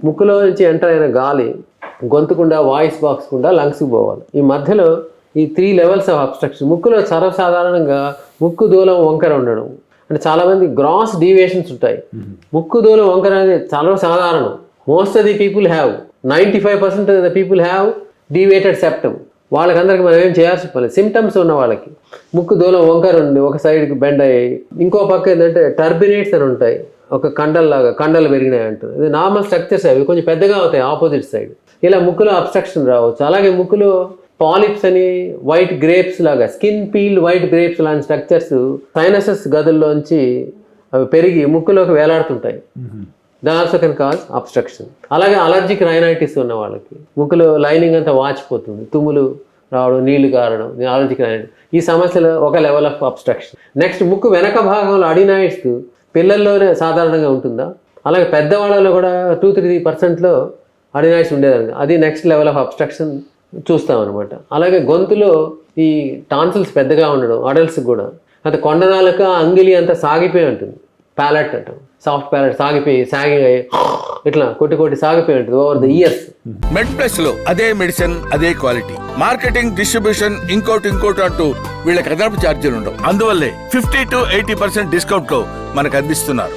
ముక్కులో నుంచి ఎంటర్ అయిన గాలి గొంతుకుండా వాయిస్ బాక్స్ కుండా లంగ్స్కి పోవాలి. ఈ మధ్యలో ఈ 3 లెవెల్స్ ఆఫ్ అబ్స్ట్రక్షన్. ముక్కులో సర్వసాధారణంగా ముక్కు దూలం వంకర ఉండడం, అంటే చాలామంది గ్రాస్ డీవియేషన్స్ ఉంటాయి. ముక్కు దూలం వంకర అనేది చాలా సాధారణం. Most of the people have 95% of the people have deviated septum. వాళ్ళకందరికి మనం ఏం చేయాల్సి పర్లేదు. సిమ్టమ్స్ ఉన్న వాళ్ళకి ముక్కు దూలం వంకర ఉండి ఒక సైడ్కి బెండ్ అయ్యాయి, ఇంకో పక్క ఏంటంటే టర్బినేట్స్ అని ఉంటాయి, ఒక కండలు పెరిగినాయి అంటారు. ఇది నార్మల్ స్ట్రక్చర్స్, అవి కొంచెం పెద్దగా అవుతాయి ఆపోజిట్ సైడ్. ఇలా ముక్కులో అబ్స్ట్రక్షన్ రావచ్చు. అలాగే ముక్కులో పాలిప్స్ అని వైట్ గ్రేప్స్ లాగా, స్కిన్ పీల్ వైట్ గ్రేప్స్ లాంటి స్ట్రక్చర్స్ సైనసస్ గదుల్లోంచి అవి పెరిగి ముక్కులోకి వేలాడుతుంటాయి. They also can cause obstruction. అలాగే అలర్జిక్ రైనైటిస్ ఉన్న వాళ్ళకి ముక్కులో లైనింగ్ అంతా వాచిపోతుంది, తుమ్ములు రావడం, నీళ్లు కారడం, అలర్జిక్ రైనైటిస్. ఈ సమస్యలో ఒక లెవెల్ ఆఫ్ అబ్స్ట్రక్షన్. నెక్స్ట్, ముక్కు వెనక భాగంలో అడినాయిడ్స్ పిల్లల్లోనే సాధారణంగా ఉంటుందా, అలాగే పెద్దవాళ్ళలో కూడా 2-3% అడినాయిడ్స్ ఉండేదండి. అది నెక్స్ట్ లెవెల్ ఆఫ్ అబ్స్ట్రక్షన్ చూస్తాం అనమాట. అలాగే గొంతులో ఈ టాన్సిల్స్ పెద్దగా ఉండడం అడల్ట్స్కి కూడా, అంటే కొండనాలుక అంగిలి అంతా సాగిపోయి ఉంటుంది, ప్యాలెట్ అంటాం, సాఫ్ట్ ప్యాలెట్ సాగిపోయి ఇట్లా కొట్టి సాగిపోయి ఉంటుంది over the years. MedPlus లో అదే మెడిసిన్ అదే క్వాలిటీ, మార్కెటింగ్ డిస్ట్రిబ్యూషన్ ఇంకోటి అంటూ వీళ్ళకి అదనపు ఛార్జీలు ఉండవు. అందువల్లే 50 to 80% డిస్కౌంట్ లో మనకు అందిస్తున్నారు.